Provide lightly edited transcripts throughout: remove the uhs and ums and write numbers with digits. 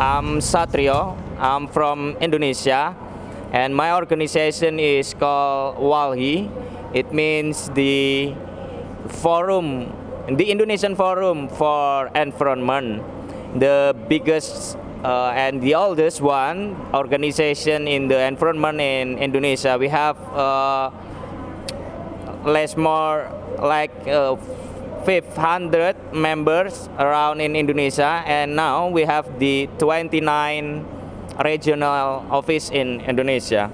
I'm Satrio. I'm from Indonesia, and my organization is called WALHI. It means the Forum, the Indonesian Forum for Environment, the biggest and the oldest one organization in the environment in Indonesia. We have less more like 500 members around in Indonesia, and now we have the 29 regional office in Indonesia.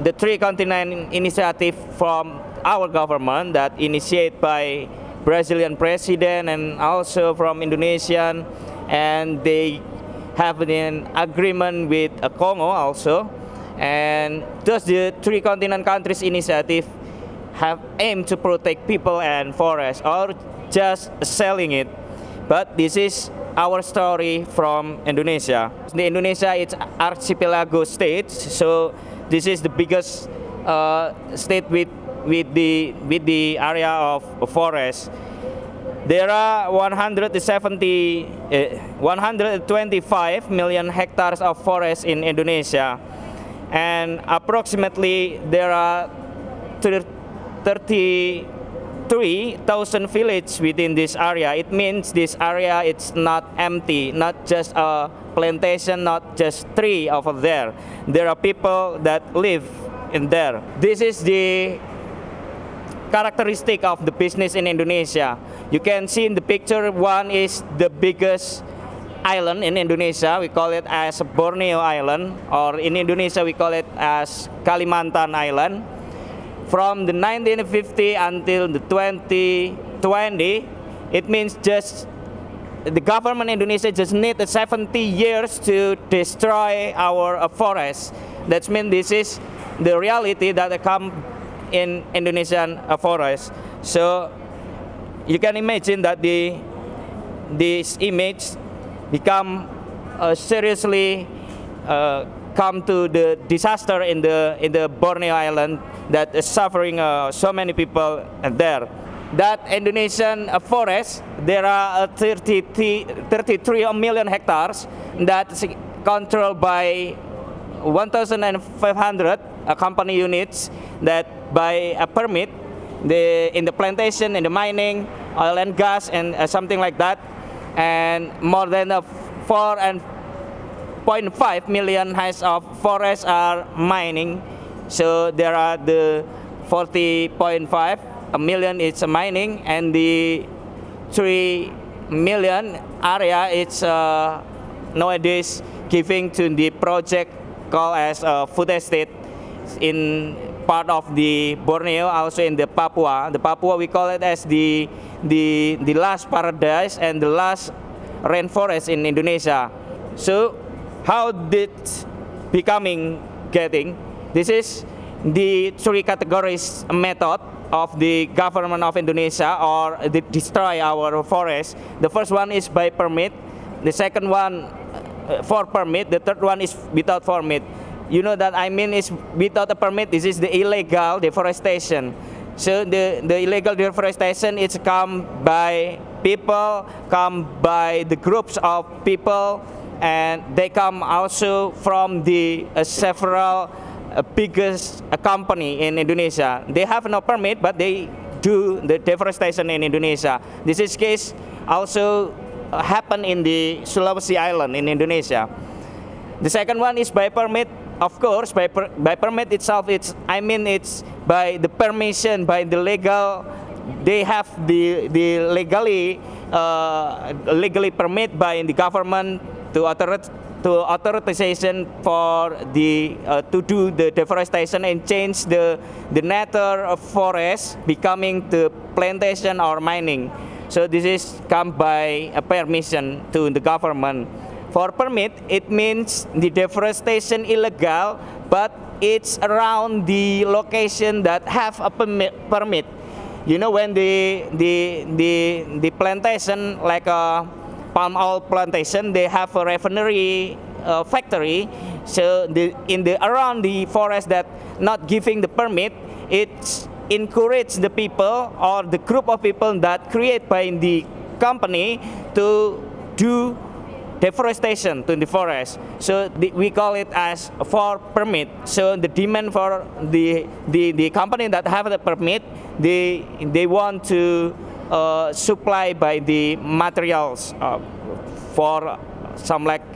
The three continent initiative from our government that initiated by Brazilian president and also from Indonesian, and they have an agreement with Congo also, and thus the three continent countries initiative have aimed to protect people and forests, or just selling it. But this is our story from Indonesia. The Indonesia is archipelago state, so this is the biggest state with the area of forest. There are 125 million hectares of forest in Indonesia, and approximately there are 33,000 villages within this area. It means this area it's not empty, not just a plantation, not just tree over there. There are people that live in there. This is the characteristic of the business in Indonesia. You can see in the picture, one is the biggest island in Indonesia. We call it as Borneo Island, or in Indonesia we call it as Kalimantan Island. From the 1950 until the 2020, it means just the government in Indonesia just need 70 years to destroy our forests. That means this is the reality that come in Indonesian forest. So you can imagine that this image become seriously come to the disaster in the Borneo Island that is suffering so many people there. That Indonesian forest, there are 33 million hectares that's controlled by 1,500 company units that by a permit in the plantation, in the mining, oil and gas, and something like that, and more than 4.5 million hectares of forests are mining. So there are the 40.5 million it's mining, and the 3 million area it's nowadays giving to the project called as food estate in part of the Borneo, also in the Papua. The Papua we call it as the last paradise and the last rainforest in Indonesia. So how did becoming getting? This is the three categories method of the government of Indonesia, or destroy our forest. The first one is by permit. The second one for permit. The third one is without permit. You know that I mean is without a permit. This is the illegal deforestation. So the illegal deforestation is come by people, come by the groups of people, and they come also from the several biggest company in Indonesia. They have no permit, but they do the deforestation in Indonesia. This is case also happen in the Sulawesi Island in Indonesia. The second one is by permit. Of course, by permit itself, it's by the permission, by the legal. They have the legally permit by the government to authorization for the to do the deforestation and change the nature of forest becoming the plantation or mining. So this is come by a permission to the government. For permit, it means the deforestation illegal, but it's around the location that have a permit. You know, when the plantation, like a palm oil plantation, they have a refinery factory. So around the forest that not giving the permit, it's encourage the people or the group of people that create by the company to do deforestation to the forest. So we call it as for permit. So the demand for the company that have the permit, they want to supply by the materials for some like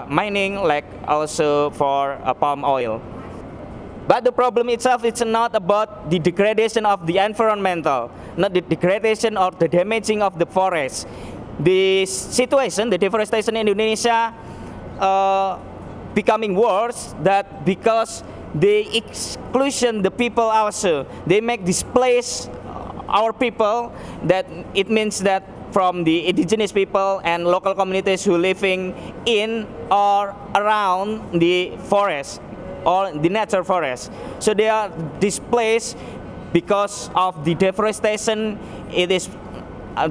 mining, like also for palm oil. But the problem itself, it's not about the degradation of the environmental, not the degradation or the damaging of the forest. The situation, the deforestation in Indonesia becoming worse, that because they exclusion the people also, they make displace our people, that it means that from the indigenous people and local communities who living in or around the forest or the natural forest. So they are displaced because of the deforestation. It is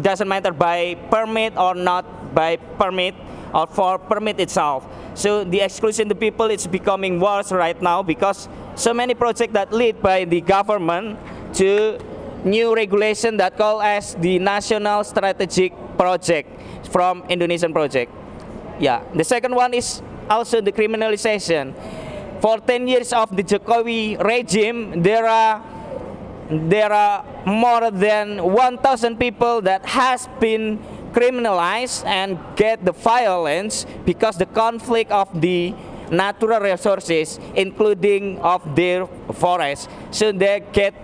doesn't matter by permit or not by permit or for permit itself. So the exclusion of the people is becoming worse right now because so many projects that lead by the government to new regulation that called as the National Strategic Project from Indonesian project. Yeah, the second one is also the criminalization. For 10 years of the Jokowi regime, there are more than 1,000 people that has been criminalized and get the violence because the conflict of the natural resources, including of their forest. So they get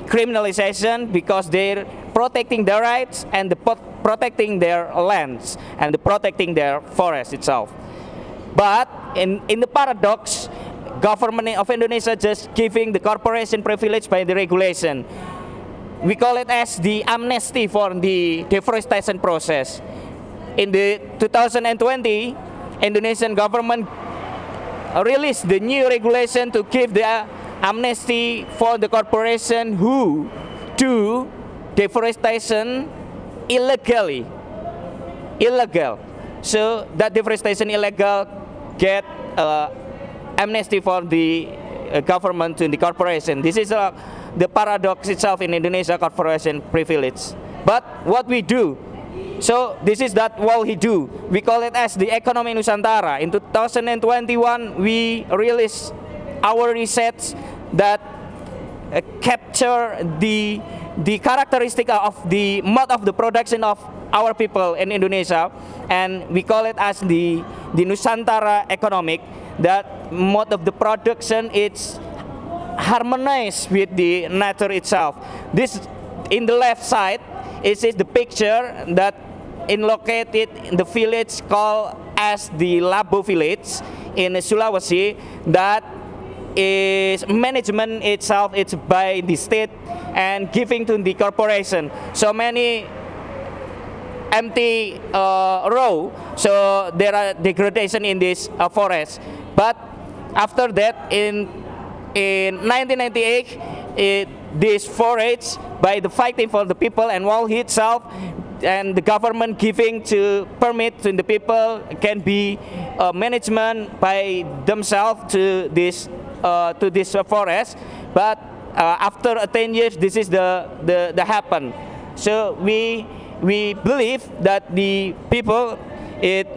criminalization because they're protecting their rights and protecting their lands and protecting their forest itself. But in the paradox, government of Indonesia just giving the corporation privilege by the regulation. We call it as the amnesty for the deforestation process. In the 2020, Indonesian government released the new regulation to give the amnesty for the corporation who do deforestation illegally. Illegal. So that deforestation illegal get amnesty for the government to the corporation. This is the paradox itself in Indonesia corporation privilege. But what we do, so this is that WALHI do. We call it as the economy Nusantara. In 2021, we released our research that capture the characteristic of the mode of the production of our people in Indonesia, and we call it as the Nusantara economic. That mode of the production is harmonized with the nature itself. This in the left side is the picture that is located in the village called as the Labo village in Sulawesi. That is management itself, it's by the state and giving to the corporation. So many empty row, so there are degradation in this forest. But after that, in 1998, this forest by the fighting for the people and WALHI itself and the government giving to permit to the people can be management by themselves to this forest. But after 10 years, this is the happen. So we believe that the people, it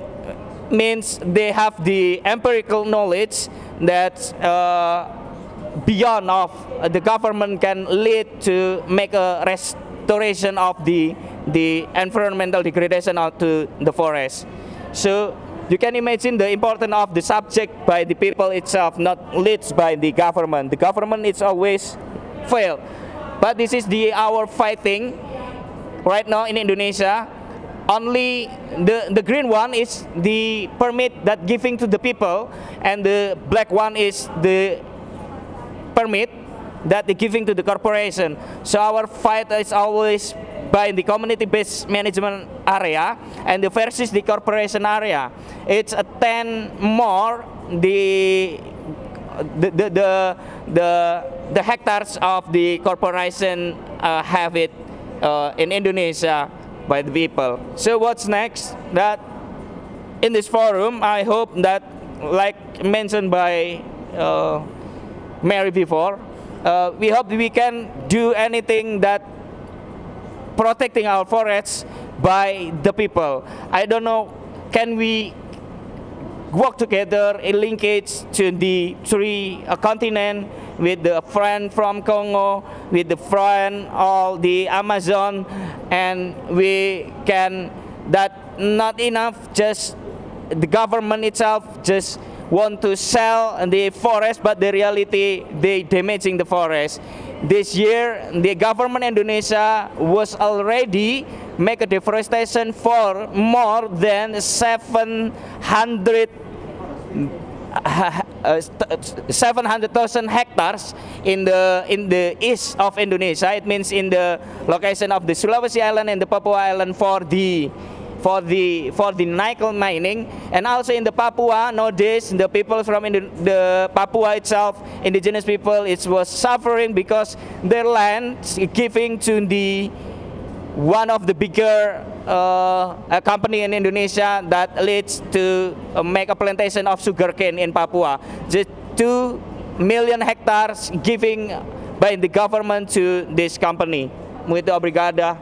means they have the empirical knowledge that beyond of the government can lead to make a restoration of the environmental degradation of to the forest. So you can imagine the importance of the subject by the people itself, not leads by the government. The government is always fail. But this is our fighting right now in Indonesia. Only the green one is the permit that giving to the people, and the black one is the permit that they giving to the corporation. So our fight is always by the community-based management area and the versus the corporation area. It's a 10 more the hectares of the corporation have it in Indonesia by the people. So what's next? That in this forum, I hope that, like mentioned by Mary before, we hope we can do anything that protecting our forests by the people. I don't know, can we work together in linkage to the three continent, with the friend from Congo, with the friend of the Amazon, and we can, that not enough just the government itself just want to sell the forest, but the reality they damaging the forest. This year the government Indonesia was already make a deforestation for more than 700,000 hectares in the east of Indonesia. It means in the location of the Sulawesi Island and the Papua Island for the nickel mining, and also in the Papua nowadays the people from the Papua itself, indigenous people, it was suffering because their land giving to the one of the bigger company in Indonesia that leads to make a plantation of sugarcane in Papua. Just 2 million hectares giving by the government to this company. Muito obrigada.